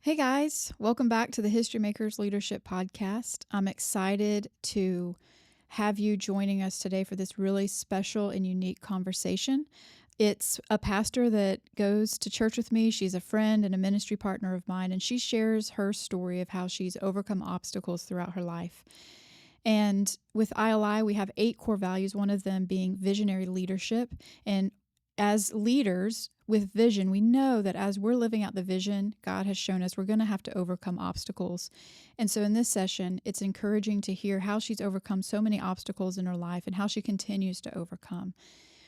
Hey guys, welcome back to the History Makers Leadership Podcast. I'm excited to have you joining us today for this really special and unique conversation. It's a pastor that goes to church with me. She's a friend and a ministry partner of mine, and she shares her story of how she's overcome obstacles throughout her life. And with ILI, we have 8 core values, one of them being visionary leadership. And as leaders with vision, we know that as we're living out the vision God has shown us, we're going to have to overcome obstacles. And so in this session, it's encouraging to hear how she's overcome so many obstacles in her life and how she continues to overcome.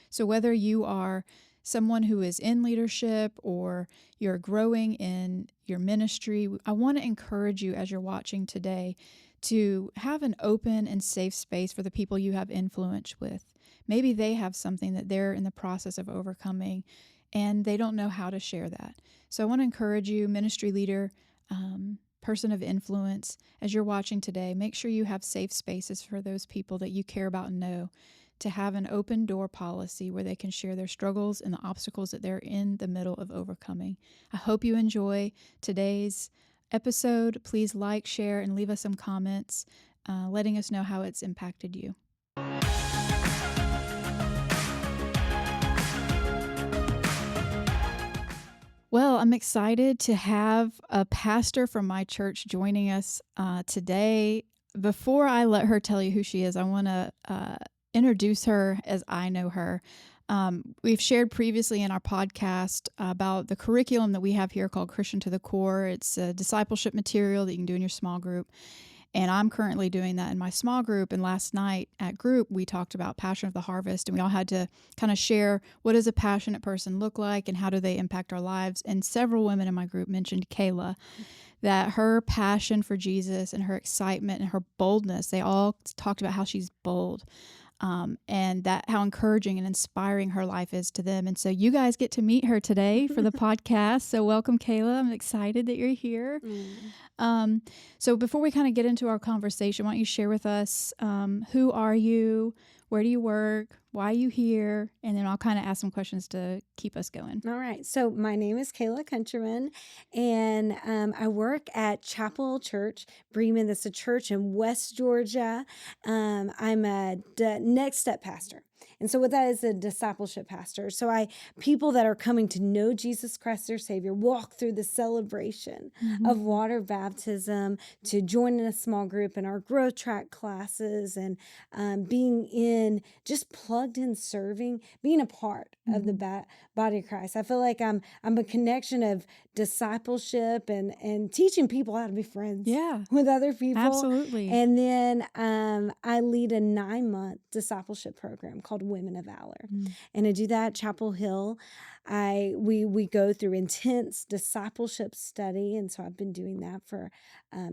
So whether you are someone who is in leadership or you're growing in your ministry, I want to encourage you as you're watching today to have an open and safe space for the people you have influence with. Maybe they have something that they're in the process of overcoming and they don't know how to share that. So I want to encourage you, ministry leader, person of influence, as you're watching today, make sure you have safe spaces for those people that you care about and know, to have an open door policy where they can share their struggles and the obstacles that they're in the middle of overcoming. I hope you enjoy today's episode. Please like, share, and leave us some comments, letting us know how it's impacted you. Well, I'm excited to have a pastor from my church joining us today. Before I let her tell you who she is, I want to introduce her as I know her. We've shared previously in our podcast about the curriculum that we have here called Christian to the Core. It's a discipleship material that you can do in your small group. And I'm currently doing that in my small group. And last night at group, we talked about Passion of the Harvest, and we all had to kind of share, what does a passionate person look like and how do they impact our lives? And several women in my group mentioned Kayla, that her passion for Jesus and her excitement and her boldness, they all talked about how she's bold. And that how encouraging and inspiring her life is to them. And so you guys get to meet her today for the podcast. So welcome, Kayla. I'm excited that you're here. So before we kind of get into our conversation, why don't you share with us, who are you? Where do you work? Why are you here? And then I'll kind of ask some questions to keep us going. All right. So my name is Kayla Countryman, and I work at Chapel Church, Bremen. That's a church in West Georgia. I'm a Next Step pastor. And so what that is, a discipleship pastor. So people that are coming to know Jesus Christ, their Savior, walk through the celebration of water baptism, to join in a small group in our growth track classes, and being in, just plugged in serving, being a part of the body of Christ. I feel like I'm a connection of discipleship and teaching people how to be friends with other people. Absolutely. And then I lead a 9-month discipleship program called Women of Valor. And I do that at Chapel Hill. We go through intense discipleship study. And so I've been doing that for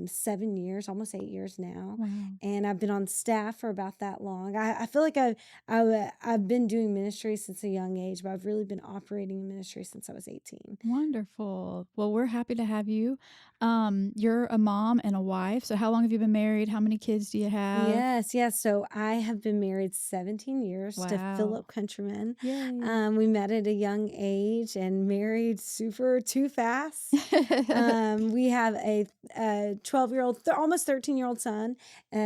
7 years, almost 8 years now. Wow. And I've been on staff for about that long. I feel like I've been doing ministry since a young age, but I've really been operating in ministry since I was 18. Wonderful. Well, we're happy to have you. You're a mom and a wife. So how long have you been married? How many kids do you have? Yes. So I have been married 17 years to Wow. Philip Countryman. Yay. We met at a young age and married super too fast. We have a 12-year-old, almost 13-year-old son,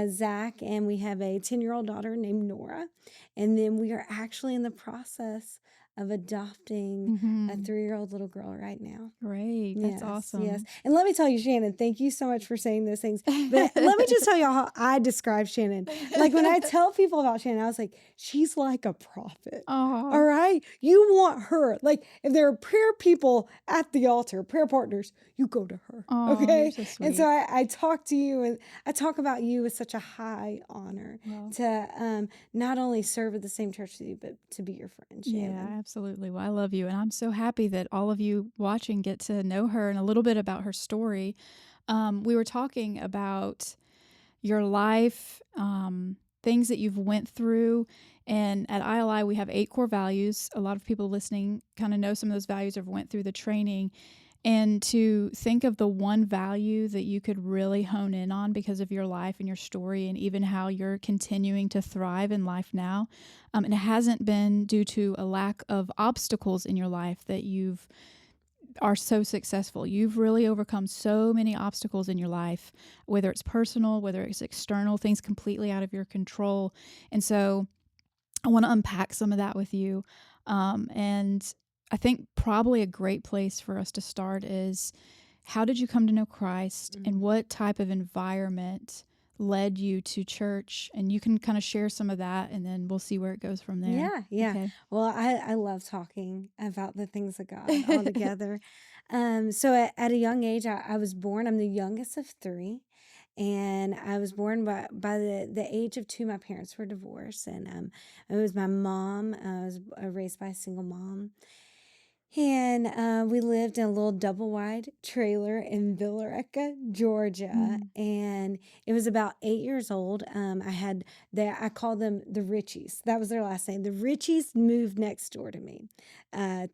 Zach, and we have a 10-year-old daughter named Nora. And then we are actually in the process of adopting a 3-year-old little girl right now. Great. That's awesome. Yes. And let me tell you, Shannon, thank you so much for saying those things. But let me just tell you how I describe Shannon. Like when I tell people about Shannon, I was like, she's like a prophet. Oh. All right. You want her. Like if there are prayer people at the altar, prayer partners, you go to her. Oh, okay. you're so sweet. And so I talk to you, and I talk about you with such a high honor to not only serve at the same church with you, but to be your friend, Shannon. Yeah, absolutely. Well, I love you. And I'm so happy that all of you watching get to know her and a little bit about her story. We were talking about your life, things that you've went through. And at ILI, we have 8 core values. A lot of people listening kind of know some of those values or went through the training. And to think of the one value that you could really hone in on because of your life and your story and even how you're continuing to thrive in life now. And it hasn't been due to a lack of obstacles in your life that you've are so successful. You've really overcome so many obstacles in your life, whether it's personal, whether it's external, things completely out of your control. And so I want to unpack some of that with you. And I think probably a great place for us to start is, how did you come to know Christ, and Mm. what type of environment led you to church? And you can kind of share some of that, and then we'll see where it goes from there. Yeah. Okay. Well, I love talking about the things of God altogether. So at a young age, I was born. I'm the youngest of three, and I was born by the age of two. My parents were divorced, and it was my mom. I was raised by a single mom, and we lived in a little double wide trailer in Villarica, Georgia. Mm. And it was about 8 years old. I call them the Richies. That was their last name. The Richies moved next door to me.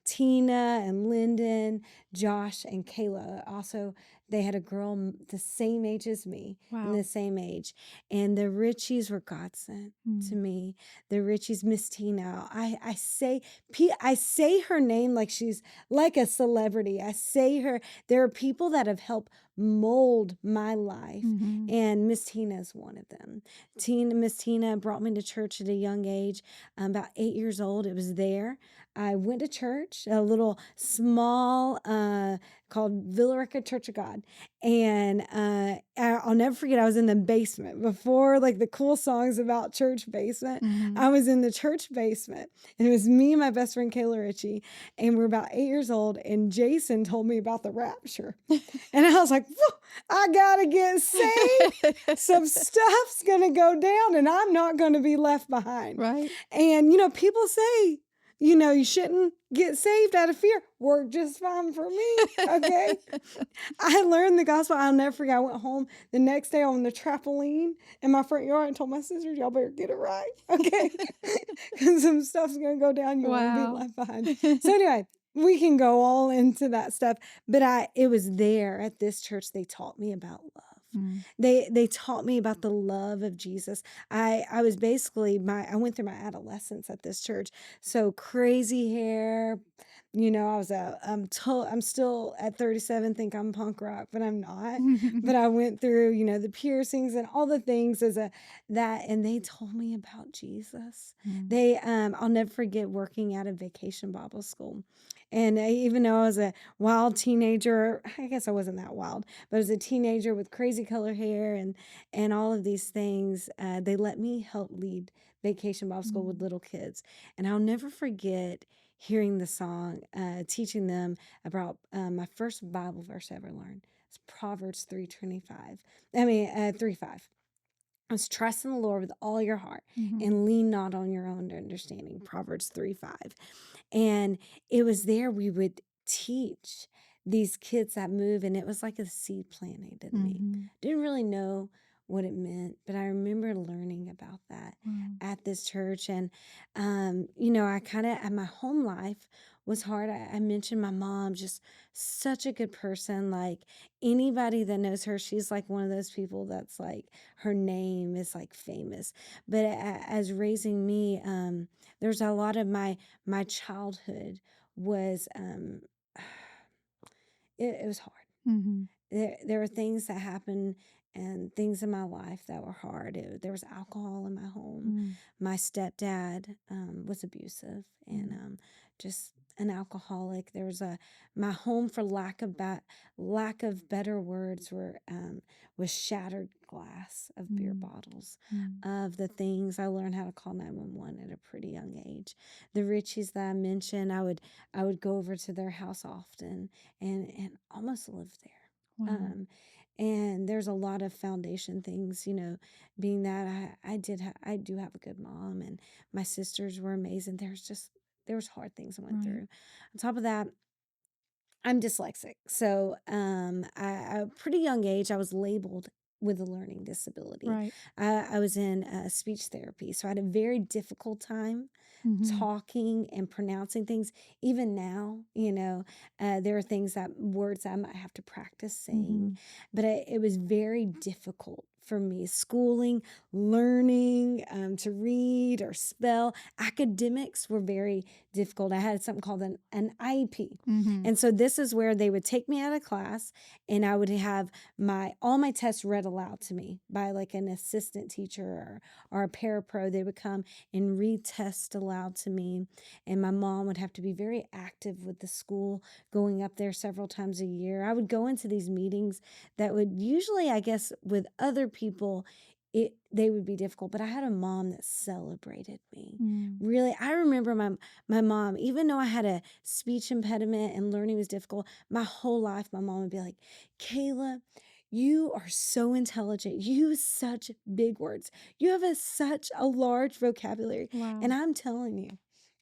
Tina and Lyndon, Josh and Kayla. Also, they had a girl the same age as me, and Wow. the same age. And the Richies were God sent to Mm. me. The Richies, Miss Tina. I say her name like she's like a celebrity. I say her. There are people that have helped mold my life, Hmm. and Miss Tina is one of them. Miss Tina brought me to church at a young age, about 8 years old. It was there. I went to church, a little small called Villarica Church of God, and I'll never forget. I was in the basement before, like the cool songs about church basement. Hmm. I was in the church basement, and it was me and my best friend Kayla Ritchie, and we're about 8 years old. And Jason told me about the rapture, and I was like, "Whew, I gotta get saved. Some stuff's gonna go down, and I'm not gonna be left behind." Right. And people say, you shouldn't get saved out of fear. Worked just fine for me. Okay. I learned the gospel. I'll never forget. I went home the next day on the trampoline in my front yard and told my sisters, y'all better get it right. Okay. Because some stuff's going to go down. You won't be Wow. left behind. So, anyway, we can go all into that stuff. But it was there at this church, they taught me about love. Mm. They taught me about the love of Jesus. I was basically I went through my adolescence at this church. So crazy hair, I'm still at 37 think I'm punk rock, but I'm not. But I went through, the piercings and all the things and they told me about Jesus. Mm. I'll never forget working at a vacation Bible school. And even though I was a wild teenager, I guess I wasn't that wild, but as a teenager with crazy color hair and all of these things, they let me help lead Vacation Bible School with Mm. little kids. And I'll never forget hearing the song, teaching them about my first Bible verse I ever learned. It's Proverbs 3:25. 3:5. Let's trust in the Lord with all your heart Mhm. and lean not on your own understanding. Proverbs 3:5. And it was there we would teach these kids that move, and it was like a seed planted in me. Mhm. Didn't really know what it meant, but I remember learning about that Wow. at this church. And I kind of, at my home life was hard. I mentioned my mom, just such a good person. Like anybody that knows her, she's like one of those people that's like her name is like famous. But as raising me, there's a lot of my childhood was it was hard. Mhm. There were things that happened and things in my life that were hard. There was alcohol in my home. Mm. My stepdad was abusive and Mm. just an alcoholic. There was my home, for lack of better words, was shattered glass of beer Mm. bottles, Mm. of the things I learned how to call 911 at a pretty young age. The Richies that I mentioned, I would go over to their house often and almost live there. Wow. And there's a lot of foundation things, being that I do have a good mom, and my sisters were amazing. There was hard things I went Right. through. On top of that, I'm dyslexic. So, at a pretty young age, I was labeled with a learning disability. Right. I was in speech therapy, so I had a very difficult time Mhm. talking and pronouncing things. Even now, there are words I might have to practice saying, Mhm. but it was very difficult for me. Schooling, learning to read or spell. Academics were very difficult. I had something called an IEP. Mm-hmm. And so this is where they would take me out of class and I would have all my tests read aloud to me by like an assistant teacher or a parapro. They would come and read tests aloud to me. And my mom would have to be very active with the school, going up there several times a year. I would go into these meetings that would usually, I guess, with other people, they would be difficult, but I had a mom that celebrated me. Really, I remember my mom, even though I had a speech impediment and learning was difficult, my whole life my mom would be like, Kayla, you are so intelligent. You use such big words. You have such a large vocabulary. Wow. And I'm telling you,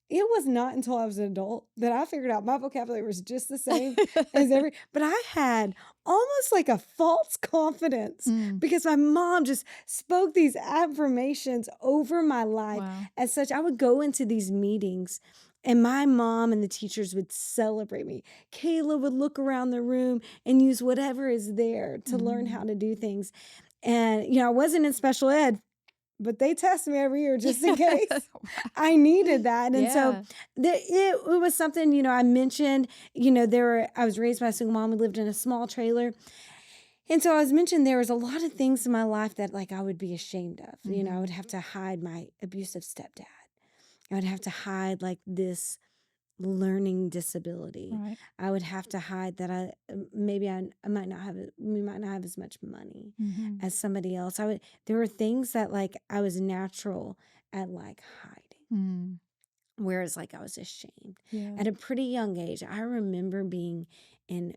it was not until I was an adult that I figured out my vocabulary was just the same as but I had almost like a false confidence because my mom just spoke these affirmations over my life. Wow. As such, I would go into these meetings and my mom and the teachers would celebrate me. Kayla would look around the room and use whatever is there to learn how to do things. And, I wasn't in special ed, but they test me every year just in case. I needed that. And so it was something, I mentioned, I was raised by a single mom. We lived in a small trailer. And so I was mentioned there was a lot of things in my life that like I would be ashamed of. I would have to hide my abusive stepdad. I would have to hide like this learning disability. Right. I would have to hide that I might not have we might not have as much money as somebody else. There were things that like I was natural at like hiding. Whereas like I was ashamed. At a pretty young age, I remember being in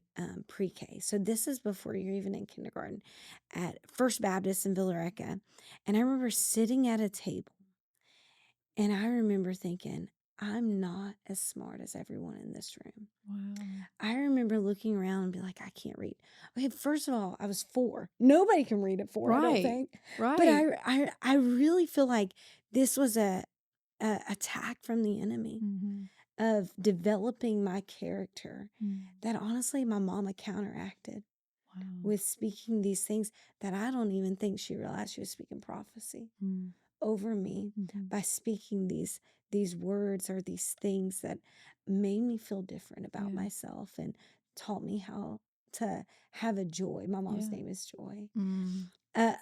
pre-K. So this is before you're even in kindergarten at First Baptist in Villa Rica. And I remember sitting at a table and I remember thinking, I'm not as smart as everyone in this room. Wow. I remember looking around and be like, I can't read. Okay, first of all, I was 4. Nobody can read at 4, I don't think. Right. But I really feel like this was a attack from the enemy of developing my character that honestly my mama counteracted with speaking these things that I don't even think she realized she was speaking prophecy over me by speaking these words or these things that made me feel different about myself and taught me how to have a joy. My mom's name is Joy.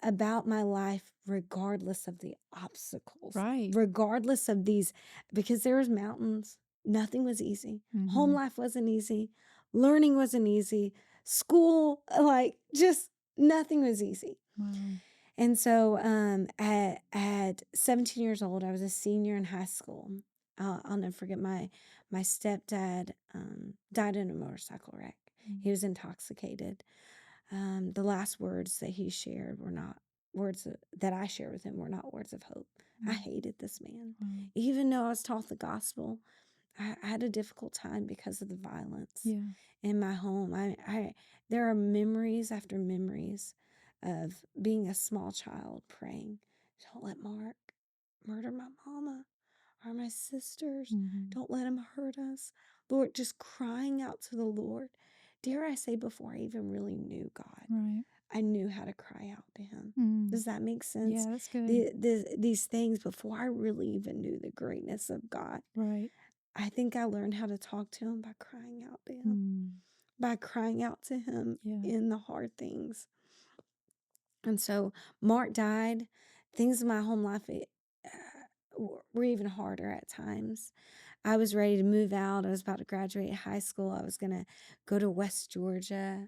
About my life, regardless of the obstacles, Right. regardless of these, because there was mountains. Nothing was easy. Home life wasn't easy. Learning wasn't easy. School, like just nothing was easy. Wow. And so at 17 years old, I was a senior in high school. I'll never forget my stepdad died in a motorcycle wreck. He was intoxicated. The last words that he shared were not words that I shared with him were not words of hope. I hated this man. Even though I was taught the gospel, I had a difficult time because of the violence in my home. There are memories after memories of being a small child praying, don't let Mark murder my mama or my sisters. Don't let him hurt us. Lord, just crying out to the Lord. Dare I say, before I even really knew God, Right. I knew how to cry out to him. Does that make sense? Yeah, that's good. These things before I really even knew the greatness of God. Right. I think I learned how to talk to him by crying out to him, by crying out to him in the hard things. And so Mark died. Things in my home life were even harder at times. I was ready to move out. I was about to graduate high school. I was going to go to West Georgia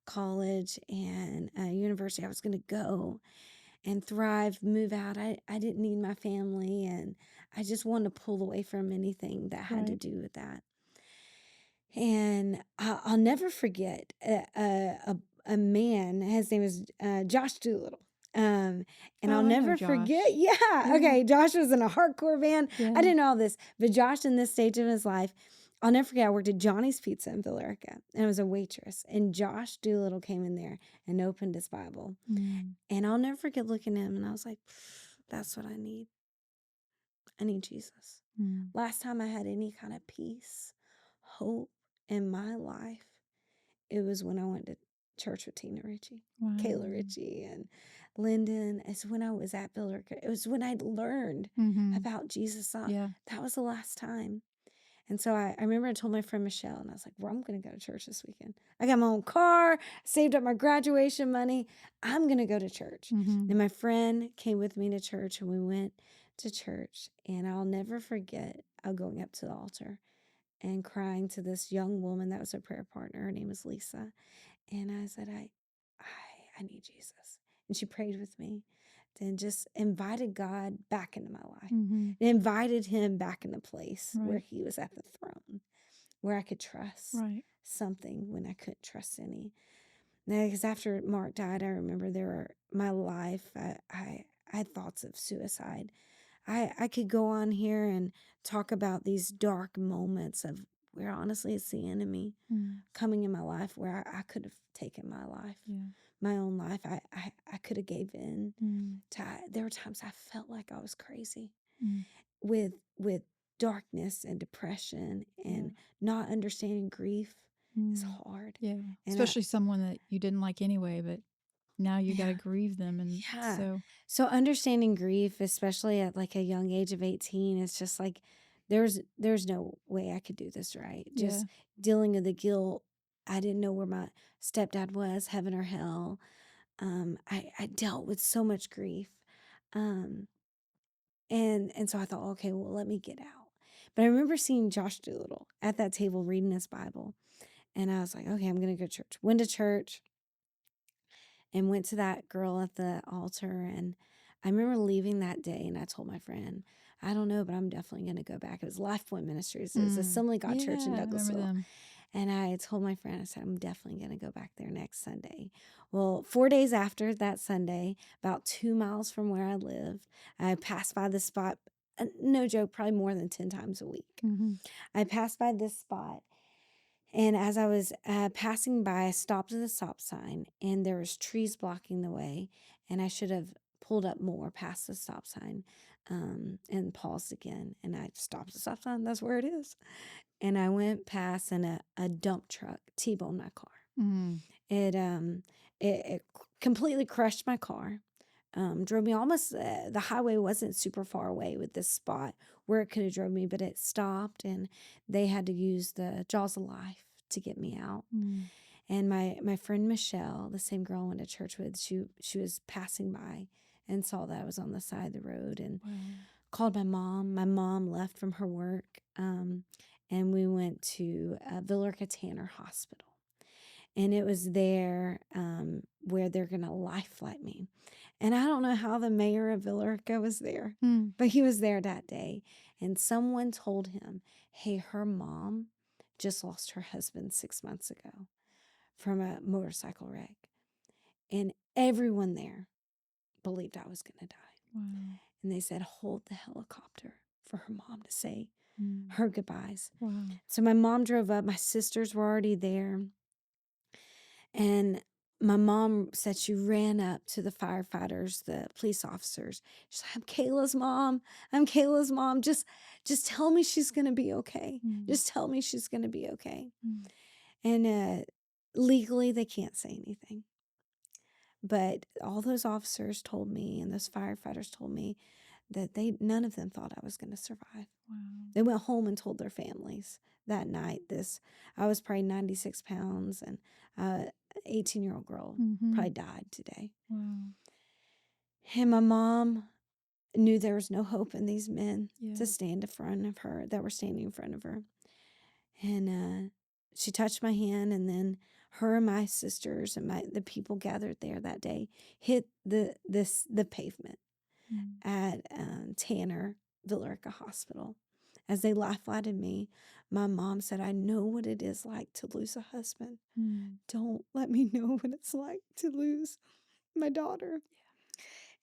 College and university. I was going to go and thrive, move out. I didn't need my family, and I just wanted to pull away from anything that had to do with that. And I'll never forget a man. His name is Josh Doolittle. And I'll I never know Josh. forget. Okay. Josh was in a hardcore band. I didn't know all this, but Josh, in this stage of his life, I'll never forget. I worked at Johnny's Pizza in Villa Rica, and I was a waitress. And Josh Doolittle came in there and opened his Bible. And I'll never forget looking at him, and I was like, "That's what I need. I need Jesus." Last time I had any kind of peace, hope in my life, it was when I went church with Tina Ritchie, Wow. Kayla Ritchie, and Lyndon. It's when I was at Billerica. It was when I learned Mm-hmm. about Jesus. Yeah. That was the last time. And so I remember I told my friend Michelle, and I was like, well, I'm going to go to church this weekend. I got my own car, saved up my graduation money. I'm going to go to church. Mm-hmm. And my friend came with me to church, and we went to church. And I'll never forget going up to the altar and crying to this young woman that was a prayer partner. Her name was Lisa. And I said, I need Jesus. And she prayed with me. Then just invited God back into my life. Mm-hmm. And invited him back in the place where Right. he was at the throne, where I could trust Right. something when I couldn't trust any. Because after Mark died, I remember my life, I had thoughts of suicide. I could go on here and talk about these dark moments of where honestly it's the enemy Mm. coming in my life where I could have taken my life, Yeah. my own life. I could have gave in. Mm. There were times I felt like I was crazy Mm. with darkness and depression and not understanding grief is Mm. hard. Yeah. And Especially someone that you didn't like anyway, but now you got to Yeah. grieve them. And Yeah. so, So understanding grief, especially at like a young age of 18, it's just like there's no way I could do this right. yeah. Just dealing with the guilt. I didn't know where my stepdad was, heaven or hell. I dealt with so much grief. Um, and so I thought, okay, well, let me get out. But I remember seeing Josh Doolittle at that table reading his Bible. And I was like, okay, I'm going to go to church. Went to church and went to that girl at the altar. And I remember leaving that day and I told my friend, I don't know, but I'm definitely going to go back. It was Life Point Ministries. It was Assembly of God Church in Yeah, I remember Douglasville. them. And I told my friend, I said, I'm definitely going to go back there next Sunday. Well, 4 days after that Sunday, about 2 miles from where I lived, I passed by this spot, no joke, probably more than 10 times a week. Mm-hmm. I passed by this spot. And as I was passing by, I stopped at the stop sign, and there was trees blocking the way. And I should have pulled up more past the stop sign and paused again. And I stopped at the stop sign. That's where it is. And I went past, and a dump truck T-boned my car. Mm. It completely crushed my car. Drove me almost, the highway wasn't super far away with this spot where it could have drove me, but it stopped and they had to use the jaws of life to get me out. Mm. And my friend Michelle, the same girl I went to church with, she was passing by and saw that I was on the side of the road and Wow. called my mom. My mom left from her work, and we went to Villerica Tanner Hospital. And it was there where they're going to life flight me. And I don't know how the mayor of Villerica was there, but he was there that day. And someone told him, hey, her mom just lost her husband 6 months ago from a motorcycle wreck. And everyone there believed I was going to die. Wow. And they said, hold the helicopter for her mom to say Mm. her goodbyes. Wow. So my mom drove up. My sisters were already there. And my mom said she ran up to the firefighters, the police officers. She's like, I'm Kayla's mom. I'm Kayla's mom. Just tell me she's going to be okay. Mm. Just tell me she's going to be okay. Mm. And legally, they can't say anything. But all those officers told me and those firefighters told me that none of them thought I was going to survive. Wow. They went home and told their families that night. I was probably 96 pounds and 18-year-old girl probably died today. Wow. And my mom knew there was no hope in these men Yeah. to stand in front of her, that were standing in front of her. And she touched my hand, and then her and my sisters and the people gathered there that day hit the pavement at Tanner Villerica Hospital. As they life flighted me, my mom said, I know what it is like to lose a husband. Don't let me know what it's like to lose my daughter.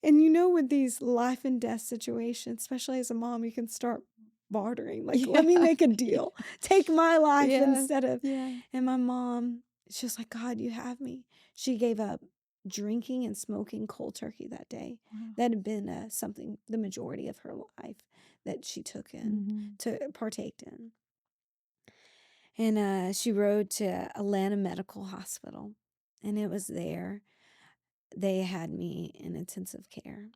Yeah. And with these life and death situations, especially as a mom, you can start bartering. Like, let me make a deal. Take my life instead of. Yeah. And my mom, she was like, God, you have me. She gave up drinking and smoking cold turkey that day. Wow. That had been something the majority of her life that she took in to partake in. And she rode to Atlanta Medical Hospital. And it was there. They had me in intensive care.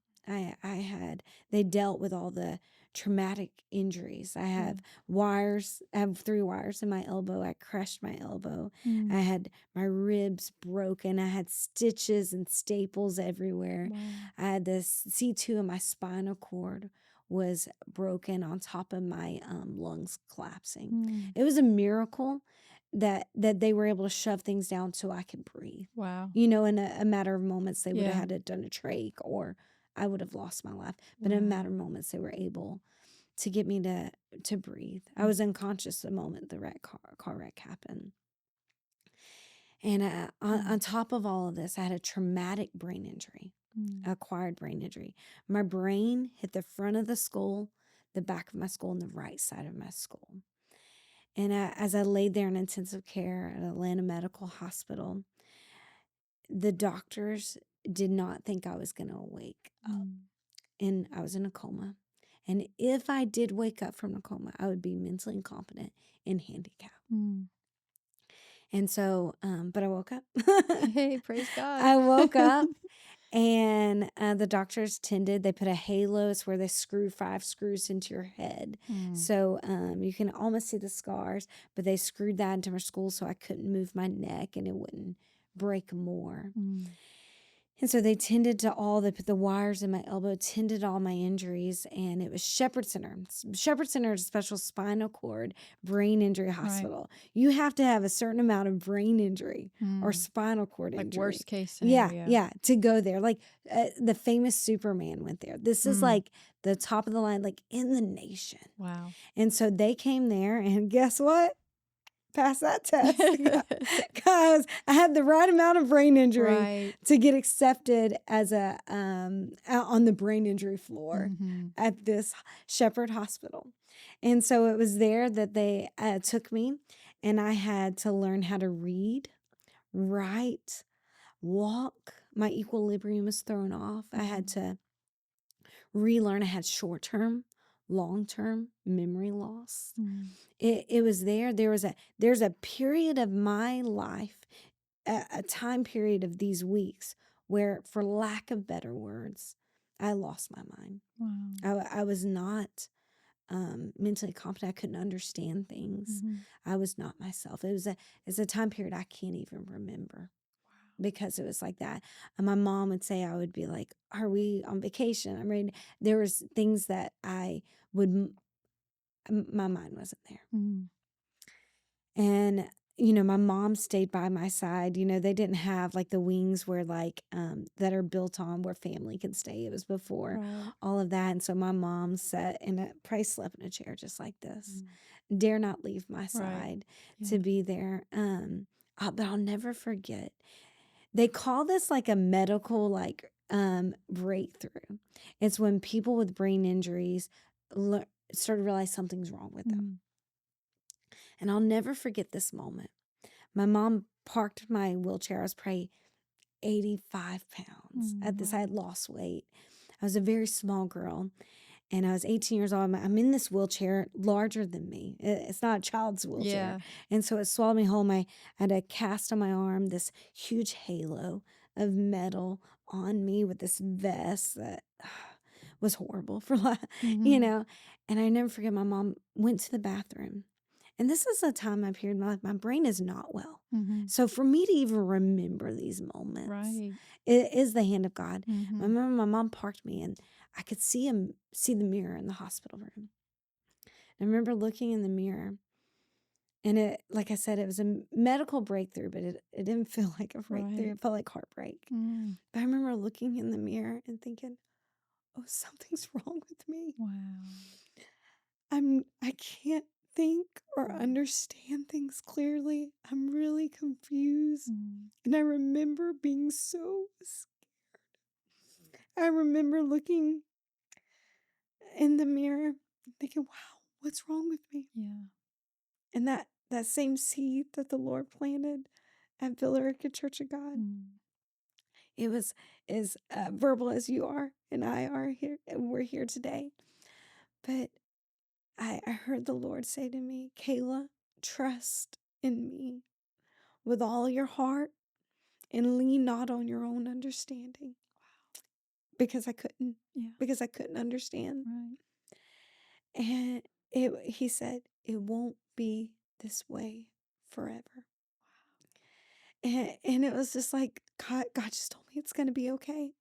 They dealt with all the traumatic injuries. I have wires, I have 3 wires in my elbow. I crushed my elbow. Mm. I had my ribs broken. I had stitches and staples everywhere. Wow. I had this C2 in my spinal cord was broken on top of my lungs collapsing. Mm. It was a miracle that they were able to shove things down so I could breathe. Wow. In a matter of moments, they would have Yeah. had to done a trach or I would have lost my life. But in a Wow. matter of moments, they were able to get me to breathe. I was unconscious the moment the car wreck happened. And on top of all of this, I had a traumatic brain injury, acquired brain injury. My brain hit the front of the skull, the back of my skull, and the right side of my skull. And as I laid there in intensive care at Atlanta Medical Hospital, the doctors did not think I was going to wake up. And I was in a coma. And if I did wake up from a coma, I would be mentally incompetent and handicapped. And so, but I woke up. Hey, praise God. I woke up and the doctors tended, they put a halo. It's where they screw 5 screws into your head. So you can almost see the scars, but they screwed that into my skull so I couldn't move my neck and it wouldn't break more. And so they tended to they put the wires in my elbow, tended all my injuries, and it was Shepherd Center. Shepherd Center is a special spinal cord brain injury hospital. You have to have a certain amount of brain injury or spinal cord Like injury. worst case scenario. Yeah, to go there. Like the famous Superman went there. This is like the top of the line, like in the nation. Wow. And so they came there, and guess what? Passed that test because I had the right amount of brain injury to get accepted as on the brain injury floor at this Shepherd Hospital. And so it was there that they took me, and I had to learn how to read, write, walk. My equilibrium was thrown off. I had to relearn. I had short-term, long-term memory loss. It was there. There's a period of my life, a time period of these weeks where, for lack of better words, I lost my mind. Wow. I was not mentally competent. I couldn't understand things. I was not myself. It's a time period I can't even remember. Because it was like that. And my mom would say, I would be like, are we on vacation? I mean, there was things that my mind wasn't there. And, my mom stayed by my side. They didn't have like the wings where that are built on where family can stay. It was before all of that. And so my mom probably slept in a chair just like this. Dare not leave my side to be there. But I'll never forget. They call this like a medical breakthrough. It's when people with brain injuries start to realize something's wrong with them. And I'll never forget this moment. My mom parked my wheelchair. I was probably 85 pounds. At this, I had lost weight. I was a very small girl. And I was 18 years old. I'm in this wheelchair larger than me. It's not a child's wheelchair. And so it swallowed me whole. I had a cast on my arm, this huge halo of metal on me with this vest that was horrible And I never forget, my mom went to the bathroom. And this is a time I period in my life, my brain is not well. So for me to even remember these moments, it is the hand of God. I remember my mom parked me and I could see the mirror in the hospital room. I remember looking in the mirror, and it, like I said, it was a medical breakthrough, but it didn't feel like a breakthrough. It felt like heartbreak. But I remember looking in the mirror and thinking, oh, something's wrong with me. Wow. I can't think or understand things clearly. I'm really confused. And I remember being so scared. I remember looking in the mirror and thinking, wow, what's wrong with me? And that same seed that the Lord planted at Villa Rica Church of God, it was as verbal as you are and I are here, and we're here today. But I heard the Lord say to me, Kayla, trust in me with all your heart and lean not on your own understanding. Because I couldn't. Yeah. Because I couldn't understand. Right. And he said, it won't be this way forever. And it was just like, God just told me it's going to be okay.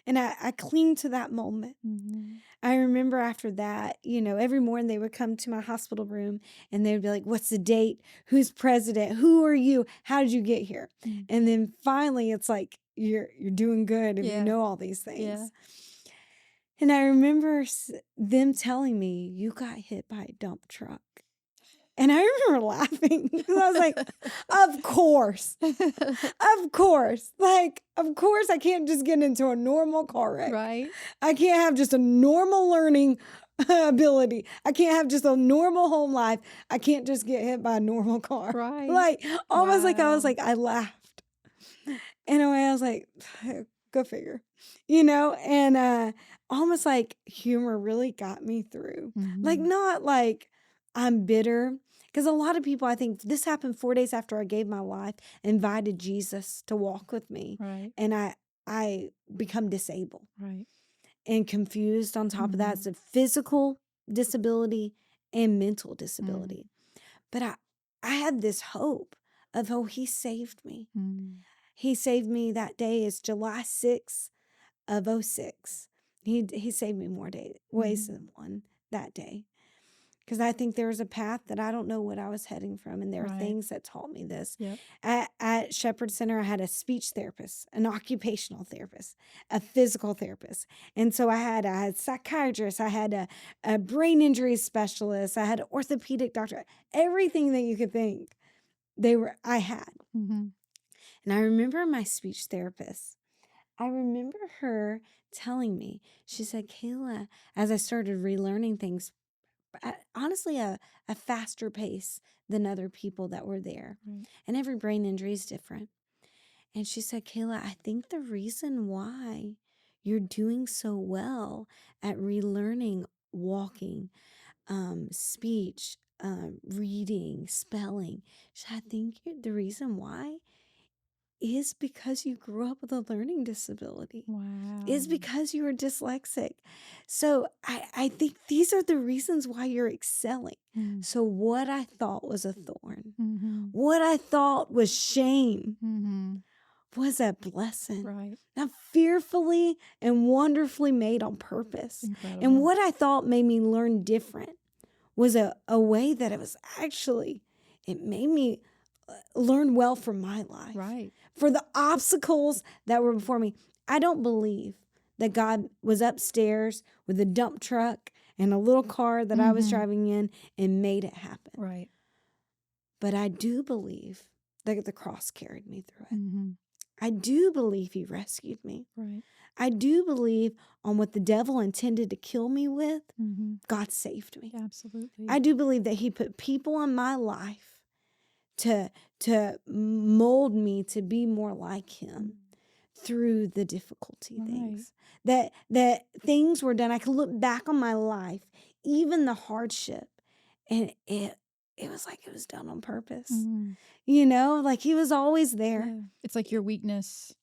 And I cling to that moment. Mm-hmm. I remember after that, every morning they would come to my hospital room and they would be like, what's the date? Who's president? Who are you? How did you get here? Mm-hmm. And then finally it's like, you're doing good if you Yeah. know all these things. Yeah. And I remember them telling me, you got hit by a dump truck. And I remember laughing because I was like, of course. Of course. Like, of course I can't just get into a normal car wreck. Right. I can't have just a normal learning ability. I can't have just a normal home life. I can't just get hit by a normal car. Right. Like, almost like Wow. I laughed. In a way, I was like, go figure. And almost like humor really got me through. Like, Mm-hmm. not like I'm bitter. Because a lot of people, I think this happened 4 days after I gave my life, invited Jesus to walk with me. Right. And I become disabled Right. and confused. On top of that, it's a physical disability and mental disability. But I had this hope of, he saved me. Mm. He saved me that day. It's July 6th of 2006. He saved me more ways than one that day. Because I think there was a path that I don't know what I was heading from. And there are Right. things that taught me this. Yep. At Shepherd Center, I had a speech therapist, an occupational therapist, a physical therapist. And so I had psychiatrists, I had a brain injury specialist, I had an orthopedic doctor, everything that you could think I had. Mm-hmm. And I remember my speech therapist. I remember her telling me, she said, Kayla, as I started relearning things, honestly, a faster pace than other people that were there. Right. And every brain injury is different. And she said, Kayla, I think the reason why you're doing so well at relearning walking, speech, reading, spelling, she said, I think the reason why is because you grew up with a learning disability. Wow. Is because you were dyslexic. So I think these are the reasons why you're excelling. Mm. So what I thought was a thorn, Mm-hmm. what I thought was shame, Mm-hmm. was a blessing. Right. Now, fearfully and wonderfully made on purpose. Incredible. And what I thought made me learn different was a way that it made me learn well for my life. Right. For the obstacles that were before me. I don't believe that God was upstairs with a dump truck and a little car that I was driving in and made it happen. Right. But I do believe that the cross carried me through it. Mm-hmm. I do believe he rescued me. Right. I do believe on what the devil intended to kill me with, Mm-hmm. God saved me. Absolutely. I do believe that he put people in my life to mold me to be more like him through the difficulty things. That things were done. I could look back on my life, even the hardship, and it was like it was done on purpose. Mm-hmm. Like he was always there. Yeah. It's like your weakness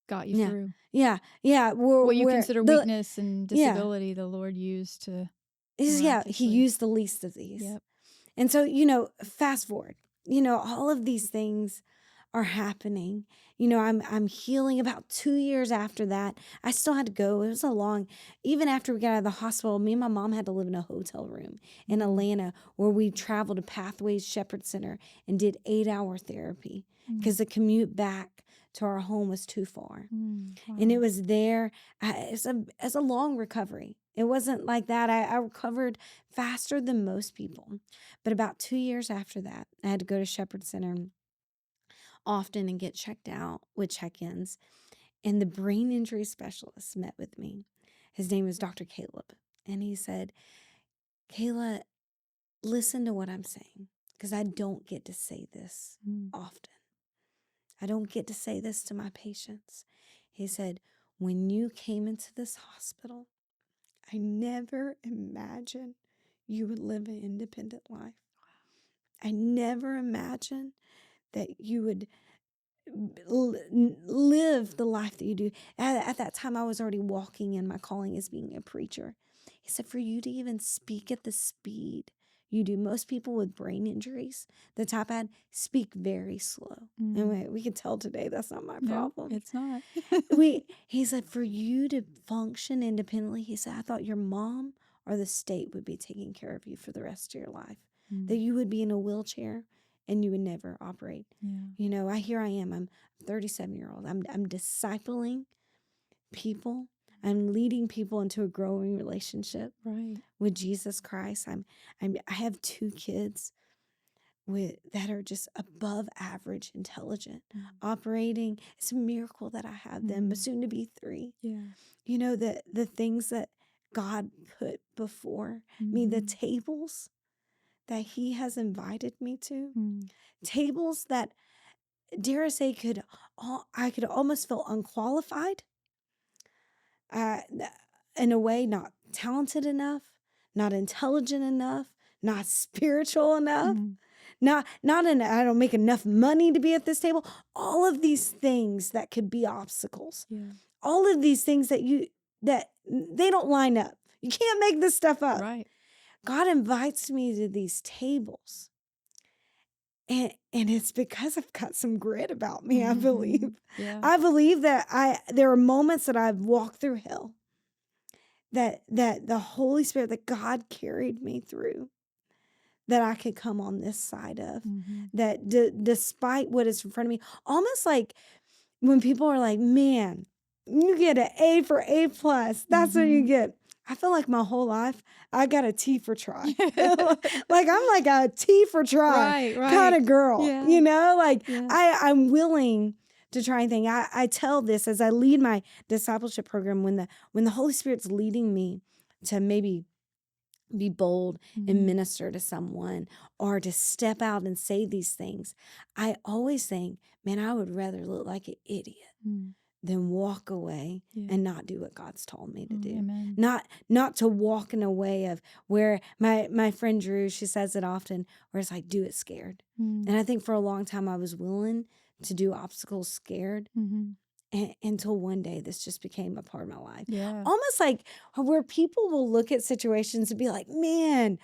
got you Yeah. through. Yeah. What you consider weakness and disability, the Lord used to. He miraculously. used the least of these. Yep. And so, fast forward, all of these things are happening. I'm healing. About 2 years after that, I still had to go. It was even after we got out of the hospital, me and my mom had to live in a hotel room in Atlanta where we traveled to Pathways Shepherd Center and did 8-hour therapy because the commute back to our home was too far. Wow. And it was there as a long recovery. It wasn't like that. I recovered faster than most people. But about 2 years after that, I had to go to Shepherd Center often and get checked out with check-ins. And the brain injury specialist met with me. His name is Dr. Caleb. And he said, Kayla, listen to what I'm saying, because I don't get to say this often. I don't get to say this to my patients. He said, when you came into this hospital, I never imagined you would live an independent life. I never imagined that you would live the life that you do. At that time, I was already walking in my calling as being a preacher. He said, for you to even speak at the speed you do, most people with brain injuries, the top I had, speak very slow. And we can tell today that's not my No, problem. it's not. He said, for you to function independently, he said, I thought your mom or the state would be taking care of you for the rest of your life, that you would be in a wheelchair and you would never operate. Yeah. Here I am. I'm 37-year-old. I'm discipling people. I'm leading people into a growing relationship Right. with Jesus Christ. I have 2 kids that are just above average intelligent, operating. It's a miracle that I have them, but soon to be 3. Yeah. The things that God put before me, the tables that he has invited me to, tables that, dare I say, I could almost feel unqualified, uh, in a way, not talented enough, not intelligent enough, not spiritual enough, not I don't make enough money to be at this table. All of these things that could be obstacles. Yeah. All of these things that they don't line up. You can't make this stuff up. Right. God invites me to these tables. And it's because I've got some grit about me, I believe. Yeah. I believe that there are moments that I've walked through hell, that the Holy Spirit, that God carried me through, that I could come on this side of. That despite what is in front of me, almost like when people are like, man, you get an A for A+, that's what you get. I feel like my whole life I got a T for try. Like I'm like a T for try kind of girl. Yeah. I'm willing to try anything. I tell this as I lead my discipleship program, when the Holy Spirit's leading me to maybe be bold and minister to someone, or to step out and say these things, I always think, man, I would rather look like an idiot than walk away and not do what God's told me to do. Amen. Not to walk in a way of where my friend Drew, she says it often, where it's like, do it scared. And I think for a long time I was willing to do obstacles scared. Until one day this just became a part of my life. Yeah. Almost like where people will look at situations and be like, man,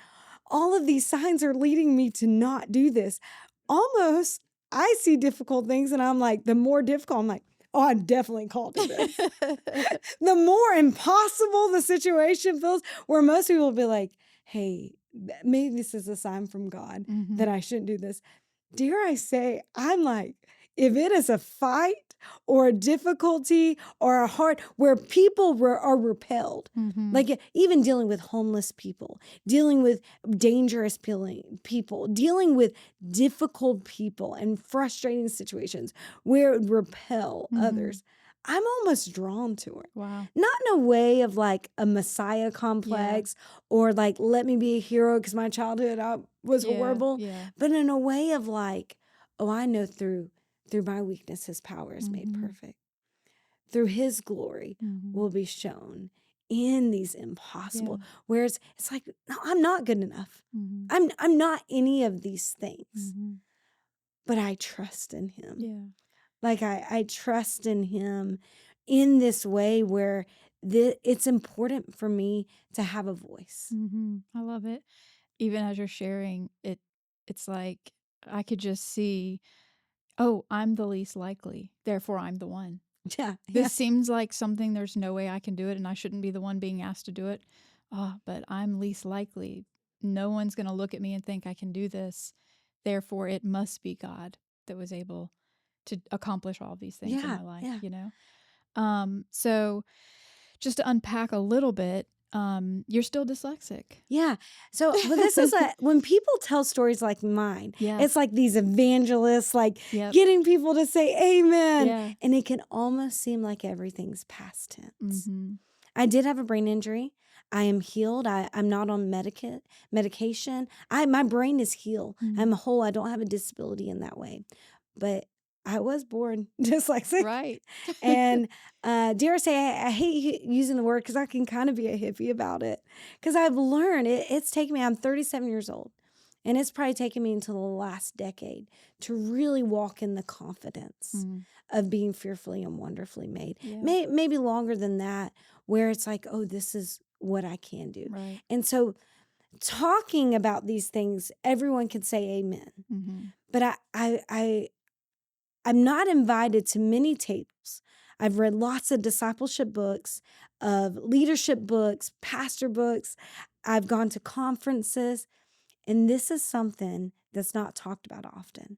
all of these signs are leading me to not do this. Almost, I see difficult things and I'm like, the more difficult, I'm like, oh, I'm definitely called to this. The more impossible the situation feels, where most people will be like, hey, maybe this is a sign from God that I shouldn't do this. Dare I say, I'm like, if it is a fight or a difficulty or a hard, where people are repelled, like even dealing with homeless people, dealing with dangerous people, dealing with difficult people and frustrating situations where it would repel others, I'm almost drawn to it. Wow. Not in a way of like a Messiah complex or like, let me be a hero because my childhood was horrible, but in a way of like, oh, I know through my weakness, his power is made perfect. Through his glory will be shown in these impossible, whereas it's like, no, I'm not good enough. I'm not any of these things, but I trust in him. Yeah. Like I trust in him in this way where it's important for me to have a voice. I love it. Even as you're sharing it, it's like I could just see, oh, I'm the least likely, therefore I'm the one. Yeah. This seems like something there's no way I can do it, and I shouldn't be the one being asked to do it. Oh, but I'm least likely. No one's going to look at me and think I can do this. Therefore, it must be God that was able to accomplish all these things in my life, you know? So just to unpack a little bit, you're still dyslexic. Yeah. So, but this is when people tell stories like mine, it's like these evangelists, like getting people to say amen. And it can almost seem like everything's past tense. I did have a brain injury. I am healed. I'm not on medication. My brain is healed. I'm whole. I don't have a disability in that way. But I was born dyslexic. Right. And dare I say, I hate using the word because I can kind of be a hippie about it. Because I've learned, it's taken me, I'm 37 years old. And it's probably taken me until the last decade to really walk in the confidence Mm. of being fearfully and wonderfully made. Yeah. Maybe longer than that, where it's like, oh, this is what I can do. Right. And so talking about these things, everyone can say amen. Mm-hmm. But I'm not invited to many tables. I've read lots of discipleship books, of leadership books, pastor books. I've gone to conferences, and this is something that's not talked about often.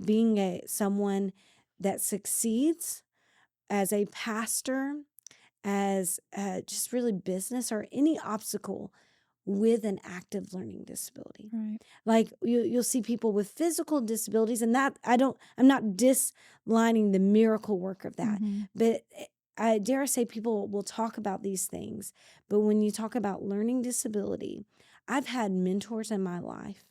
Being someone that succeeds as a pastor, as just really business or any obstacle with an active learning disability. Right. Like you'll see people with physical disabilities, and that I'm not dislining the miracle work of that, Mm-hmm. but I dare say people will talk about these things. But when you talk about learning disability, I've had mentors in my life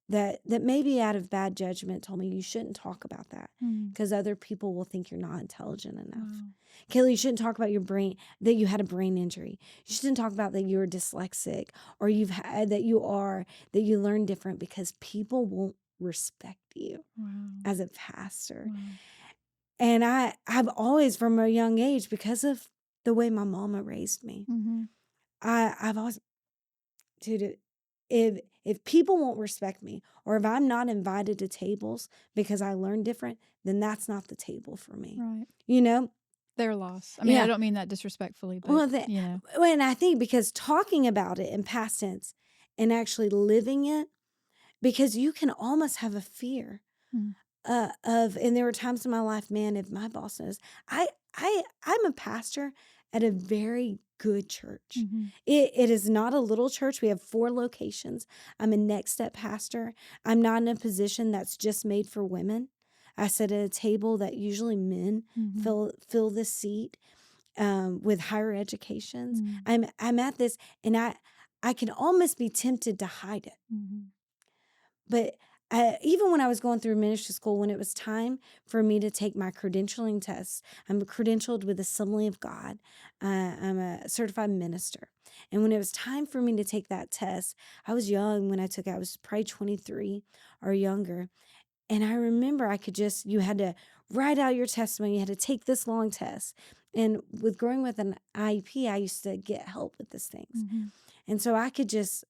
that maybe out of bad judgment told me you shouldn't talk about that Mm. because other people will think you're not intelligent enough. Wow. Kayla, you shouldn't talk about your brain, that you had a brain injury. You shouldn't talk about that you're dyslexic or that you learn different, because people won't respect you Wow. as a pastor. Wow. And I've always, from a young age, because of the way my mama raised me, Mm-hmm. I've always, dude, if people won't respect me, or if I'm not invited to tables because I learn different, then that's not the table for me. Right. You know? Their loss. I mean, Yeah. I don't mean that disrespectfully, but Well, and I think because talking about it in past tense and actually living it, because you can almost have a fear Mm. and there were times in my life, man, if my boss knows, I'm a pastor at a very good church. Mm-hmm. It is not a little church. We have 4 locations. I'm a Next Step pastor. I'm not in a position that's just made for women. I sit at a table that usually men Mm-hmm. fill the seat. With higher educations, Mm-hmm. I'm at this, and I can almost be tempted to hide it. Mm-hmm. But even when I was going through ministry school, when it was time for me to take my credentialing tests, I'm credentialed with Assembly of God. I'm a certified minister. And when it was time for me to take that test, I was young when I took it. I was probably 23 or younger. And I remember you had to write out your testimony. You had to take this long test. And with growing with an IEP, I used to get help with these things. Mm-hmm. And so I could just,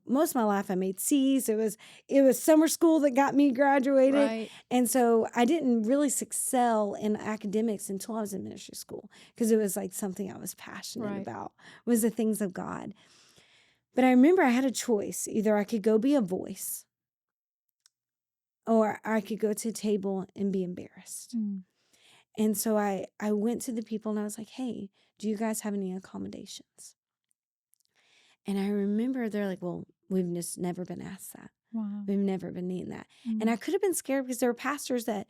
most of my life I made C's. It was summer school that got me graduated. Right. And so I didn't really excel in academics until I was in ministry school, because it was like something I was passionate Right. about, was the things of God. But I remember I had a choice. Either I could go be a voice, or I could go to a table and be embarrassed. Mm. And so I went to the people and I was like, hey, do you guys have any accommodations? And I remember they're like, well, we've just never been asked that. Wow. We've never been needing that. Mm. And I could have been scared, because there were pastors that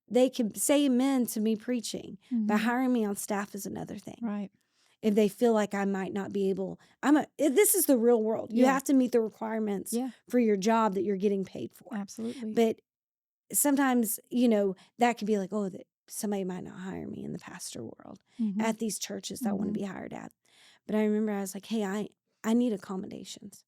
they could say amen to me preaching, but Mhm. hiring me on staff is another thing. Right. If they feel like I might not be able, this is the real world. You Yeah. have to meet the requirements Yeah. for your job that you're getting paid for. Absolutely. But sometimes, that could be like, oh, that somebody might not hire me in the pastor world Mhm. at these churches that I want Mhm. to be hired at. But I remember I was like, hey, I need accommodations.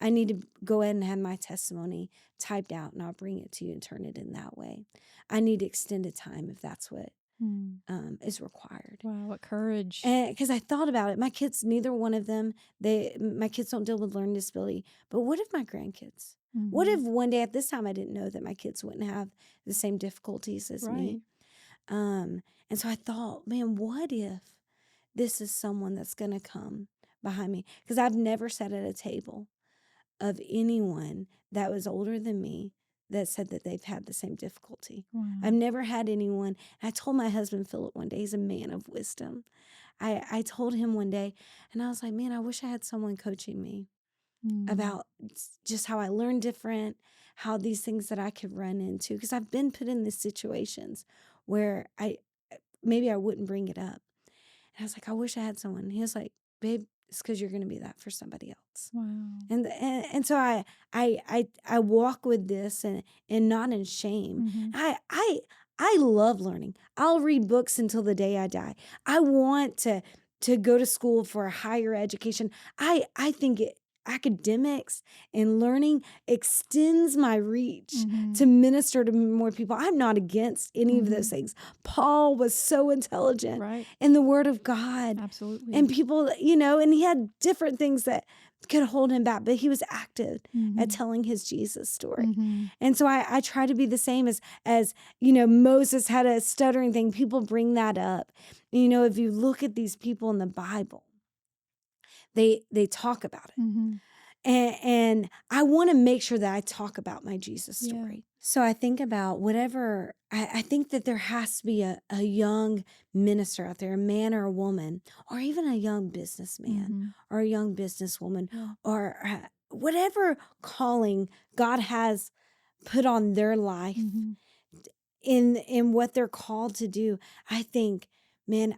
I need to go ahead and have my testimony typed out, and I'll bring it to you and turn it in that way. I need extended time if that's what Mm. is required. Wow, what courage. And because I thought about it, my kids, neither one of them, my kids don't deal with learning disability. But what if my grandkids? What if Mhm. one day at this time I didn't know that my kids wouldn't have the same difficulties as me? Right. And so I thought, man, what if this is someone that's going to come behind me? Because I've never sat at a table of anyone that was older than me that said that they've had the same difficulty. Wow. I've never had anyone. I told my husband Philip one day, he's a man of wisdom. I told him one day, and I was like, man, I wish I had someone coaching me Mm. about just how I learn different, how these things that I could run into, because I've been put in these situations where maybe I wouldn't bring it up. And I was like, I wish I had someone. He was like, babe, it's because you're going to be that for somebody else. Wow. And so I walk with this and not in shame. Mhm. I love learning. I'll read books until the day I die. I want to go to school for a higher education. I think academics and learning extends my reach Mm-hmm. to minister to more people. I'm not against any of those Mm-hmm. things. Paul was so intelligent Right. in the Word of God, Absolutely. and people, and he had different things that could hold him back, but he was active Mm-hmm. at telling his Jesus story. Mm-hmm. And so I try to be the same as Moses had a stuttering thing. People bring that up. If you look at these people in the Bible, they talk about it. Mm-hmm. And I want to make sure that I talk about my Jesus Yeah. story. So I think about whatever, I think that there has to be a young minister out there, a man or a woman, or even a young businessman Mm-hmm. or a young businesswoman, Yeah. or whatever calling God has put on their life Mm-hmm. in what they're called to do. I think, man,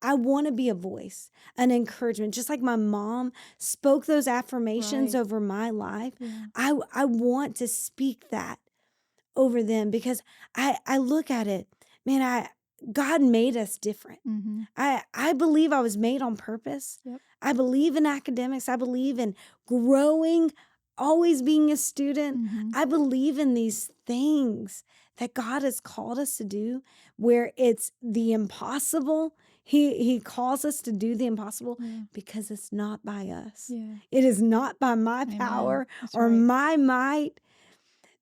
I want to be a voice, an encouragement, just like my mom spoke those affirmations Right. over my life. Yeah. I want to speak that over them because I look at it, man, God made us different. Mm-hmm. I believe I was made on purpose. Yep. I believe in academics. I believe in growing, always being a student. Mm-hmm. I believe in these things that God has called us to do, where it's the impossible. He calls us to do the impossible Yeah. because it's not by us. Yeah. It is not by my Amen. power That's or right. my might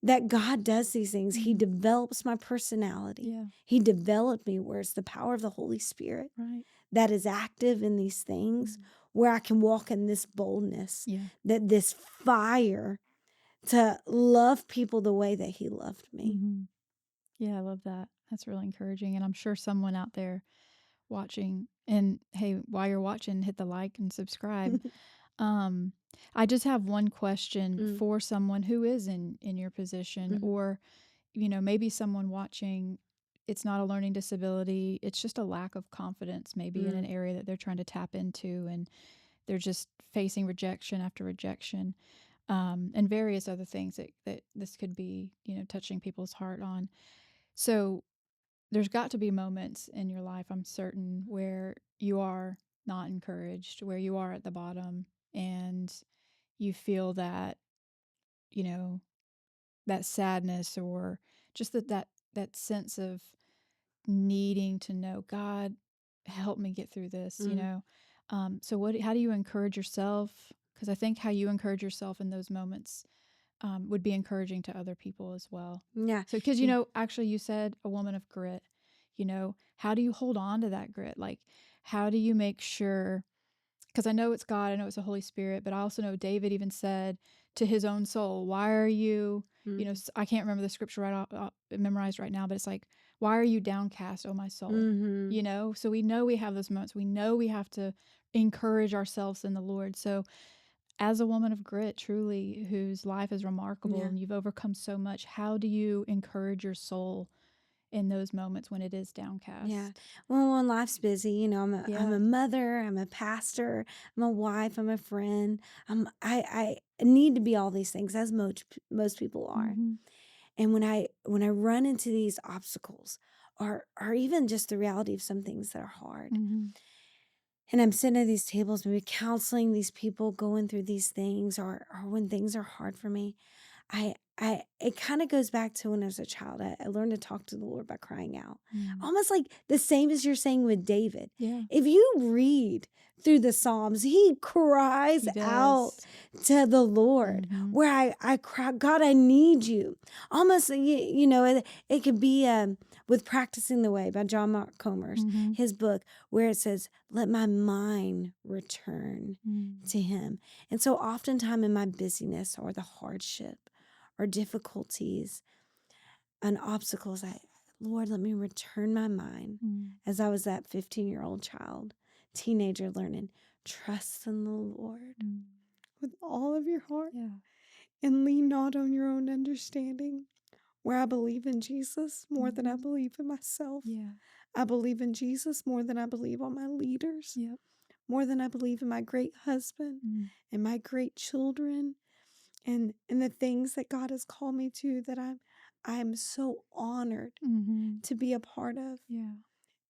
that God does these things. He Mhm. develops my personality. Yeah. He developed me where it's the power of the Holy Spirit Right. that is active in these things, where I can walk in this boldness, Yeah. that this fire to love people the way that He loved me. Mm-hmm. Yeah, I love that. That's really encouraging. And I'm sure someone out there watching, and hey, while you're watching, hit the like and subscribe. I just have one question Mm. for someone who is in your position, Mhm. or maybe someone watching, it's not a learning disability, it's just a lack of confidence maybe in an area that they're trying to tap into, and they're just facing rejection after rejection, and various other things that this could be, touching people's heart on. So there's got to be moments in your life, I'm certain, where you are not encouraged, where you are at the bottom, and you feel that, you know, that sadness, or just that sense of needing to know, God, help me get through this, Mhm. So how do you encourage yourself? Because I think how you encourage yourself in those moments would be encouraging to other people as well. Yeah. So, because, Yeah. actually you said a woman of grit, how do you hold on to that grit? Like, how do you make sure? Because I know it's God, I know it's the Holy Spirit, but I also know David even said to his own soul, why are you, Mm. I can't remember the scripture memorized right now, but it's like, why are you downcast, oh my soul? Mhm. So we know we have those moments. We know we have to encourage ourselves in the Lord. So as a woman of grit, truly, whose life is remarkable Yeah. and you've overcome so much, how do you encourage your soul in those moments when it is downcast? Yeah. Well, when life's busy, I'm a Yeah. mother, I'm a pastor, I'm a wife, I'm a friend. I need to be all these things, as most people are. Mm-hmm. And when I run into these obstacles, or even just the reality of some things that are hard, Mm-hmm. and I'm sitting at these tables, maybe counseling these people going through these things, or when things are hard for me, it kind of goes back to when I was a child. I learned to talk to the Lord by crying out. Mm. Almost like the same as you're saying with David. Yeah. If you read through the Psalms, he cries He out does. to the Lord, Mm-hmm. where I cry, God, I need you. Almost, it could be with Practicing the Way by John Mark Comer's, Mm-hmm. his book, where it says, let my mind return to him. And so oftentimes in my busyness or the hardship or difficulties and obstacles, Lord, let me return my mind, as I was that 15-year-old child, teenager, learning, trust in the Lord with all of your heart, Yeah. and lean not on your own understanding, where I believe in Jesus more than I believe in myself. Yeah. I believe in Jesus more than I believe on my leaders, Yep. more than I believe in my great husband and my great children, and the things that God has called me to, that I'm so honored Mm-hmm. to be a part of. Yeah.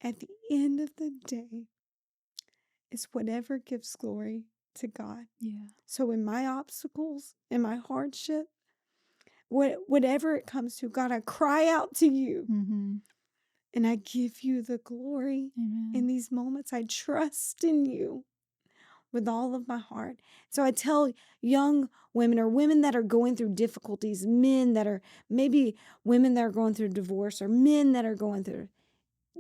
At the end of the day, it's whatever gives glory to God. Yeah. So in my obstacles, in my hardship, whatever it comes to, God, I cry out to you Mm-hmm. and I give you the glory. In Amen. these moments, I trust in you with all of my heart. So I tell young women or women that are going through difficulties, men that are maybe women that are going through divorce or men that are going through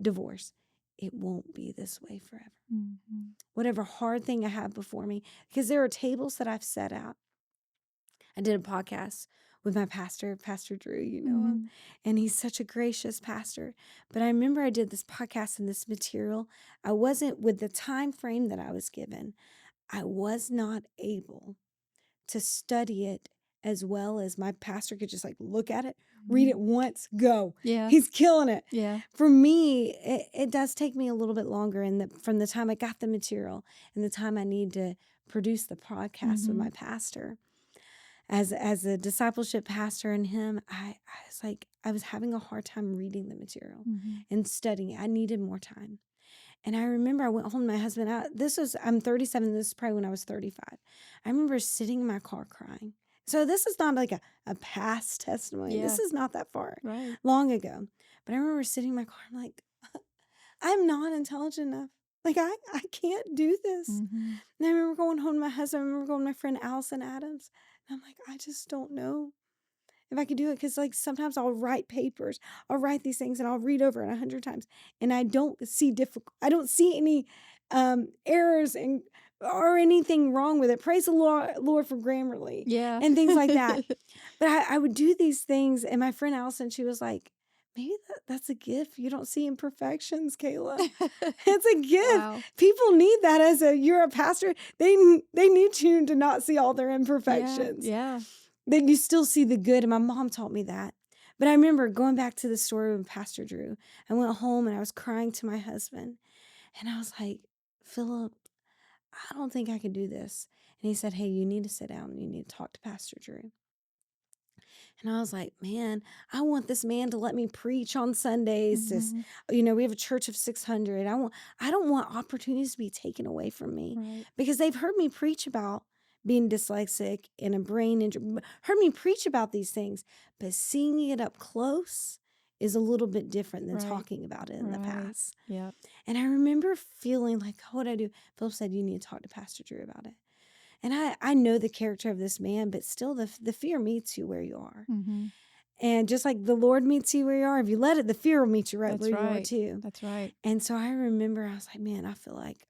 divorce, it won't be this way forever. Mm-hmm. Whatever hard thing I have before me, because there are tables that I've set out. I did a podcast with my pastor, Pastor Drew, you know him, Mm-hmm. and he's such a gracious pastor. But I remember I did this podcast and this material. I wasn't, with the time frame that I was given, I was not able to study it as well as my pastor could just like look at it, read it once, go. Yeah. He's killing it. Yeah. For me, it does take me a little bit longer from the time I got the material and the time I need to produce the podcast with my pastor. As a discipleship pastor and him, I was like, I was having a hard time reading the material Mm-hmm. and studying it. I needed more time. And I remember I went home to my husband. I'm 37. This is probably when I was 35. I remember sitting in my car crying. So this is not like a past testimony. Yeah. This is not that far Right. long ago. But I remember sitting in my car. I'm like, I'm not intelligent enough. Like, I can't do this. Mm-hmm. And I remember going home to my husband. I remember going to my friend Allison Adams. And I'm like, I just don't know if I could do it. Because like sometimes I'll write papers. I'll write these things and I'll read over it 100 times. And I don't see any errors or anything wrong with it. Praise the Lord for Grammarly Yeah. and things like that. But I would do these things. And my friend Allison, she was like, maybe that's a gift. You don't see imperfections, Kayla. It's a gift. Wow. People need that you're a pastor. They need you to not see all their imperfections. Yeah. That you still see the good. And my mom taught me that. But I remember going back to the story with Pastor Drew. I went home and I was crying to my husband. And I was like, Philip, I don't think I can do this. And he said, hey, you need to sit down and you need to talk to Pastor Drew. And I was like, man, I want this man to let me preach on Sundays. Mm-hmm. We have a church of 600. I don't want opportunities to be taken away from me Right. because they've heard me preach about being dyslexic and a brain injury, heard me preach about these things, but seeing it up close is a little bit different than Right. talking about it in the Right. past. Yeah. And I remember feeling like, what would I do? Philip said, you need to talk to Pastor Drew about it. And I know the character of this man, but still the fear meets you where you are. Mm-hmm. And just like the Lord meets you where you are, if you let it, the fear will meet you right That's where you are right. too. That's right. And so I remember I was like, man, I feel like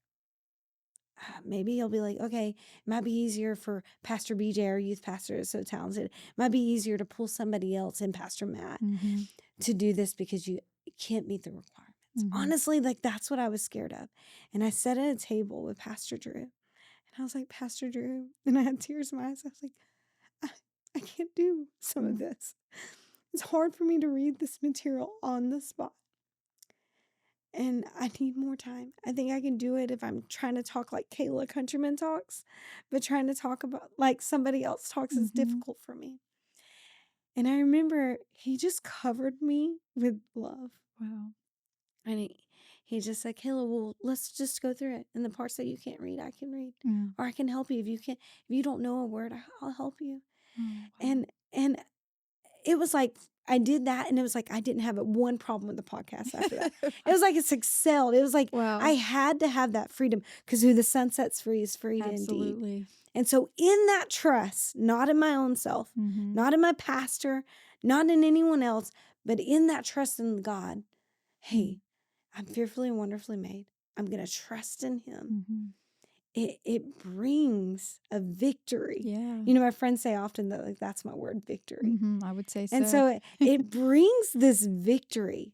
maybe he'll be like, okay, it might be easier for Pastor BJ, our youth pastor is so talented. It might be easier to pull somebody else in, Pastor Matt, Mm-hmm. to do this because you can't meet the requirements. Mm-hmm. Honestly, like that's what I was scared of. And I sat at a table with Pastor Drew. And I was like, Pastor Drew, and I had tears in my eyes. I was like, I can't do some of this. It's hard for me to read this material on the spot. And I need more time. I think I can do it if I'm trying to talk like Kayla Countryman talks, but trying to talk about like somebody else talks is difficult for me. And I remember he just covered me with love. Wow. And he just said, Kayla, well, let's just go through it. And the parts that you can't read, I can read. Mm. Or I can help you. If you don't know a word, I'll help you. Oh, wow. And it was like, I did that. And it was like, I didn't have one problem with the podcast after that. It was like, it's excelled. It was like, Wow. I had to have that freedom because who the sun sets free is free indeed. Absolutely. And so in that trust, not in my own self, Mm-hmm. not in my pastor, not in anyone else, but in that trust in God, hey, I'm fearfully and wonderfully made. I'm going to trust in him. Mm-hmm. It brings a victory. Yeah. My friends say often that like that's my word, victory. Mm-hmm. I would say so. And so it brings this victory.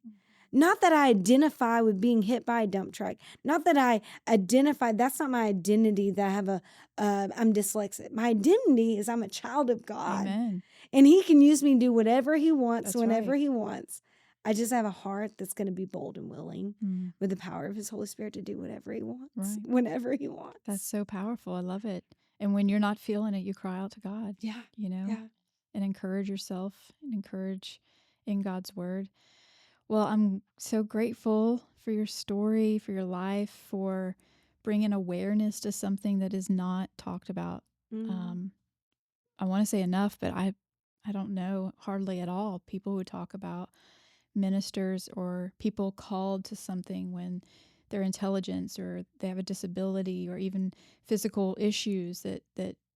Not that I identify with being hit by a dump truck. Not that I identify, that's not my identity that I have I'm dyslexic. My identity is I'm a child of God. Amen. And he can use me to do whatever he wants, That's whenever right. he wants. I just have a heart that's going to be bold and willing with the power of his Holy Spirit to do whatever he wants, Right. whenever he wants. That's so powerful. I love it. And when you're not feeling it, you cry out to God, Yeah. and encourage yourself and encourage in God's word. Well, I'm so grateful for your story, for your life, for bring an awareness to something that is not talked about. Mm. Um, I want to say enough, but I don't know hardly at all people who talk about ministers or people called to something when their intelligence or they have a disability or even physical issues that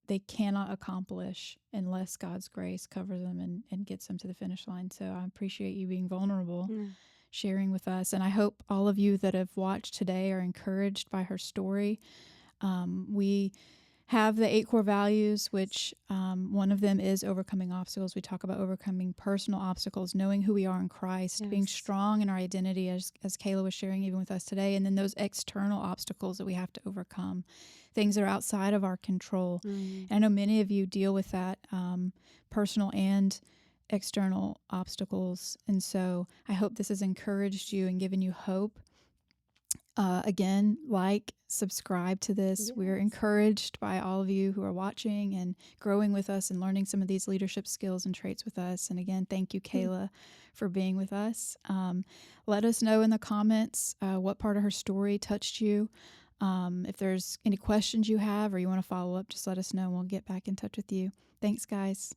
they cannot accomplish unless God's grace covers them and gets them to the finish line. So I appreciate you being vulnerable, Mm. sharing with us. And I hope all of you that have watched today are encouraged by her story. We have the 8 core values, which one of them is overcoming obstacles. We talk about overcoming personal obstacles, knowing who we are in Christ, being Yes. strong in our identity, as Kayla was sharing even with us today, and then those external obstacles that we have to overcome, things that are outside of our control. Mm. And I know many of you deal with that, personal and external obstacles. And so I hope this has encouraged you and given you hope. Again, subscribe to this. We're Yes. encouraged by all of you who are watching and growing with us and learning some of these leadership skills and traits with us. And again, thank you, Mm. Kayla, for being with us. Let us know in the comments what part of her story touched you. If there's any questions you have or you want to follow up, just let us know and we'll get back in touch with you. Thanks, guys.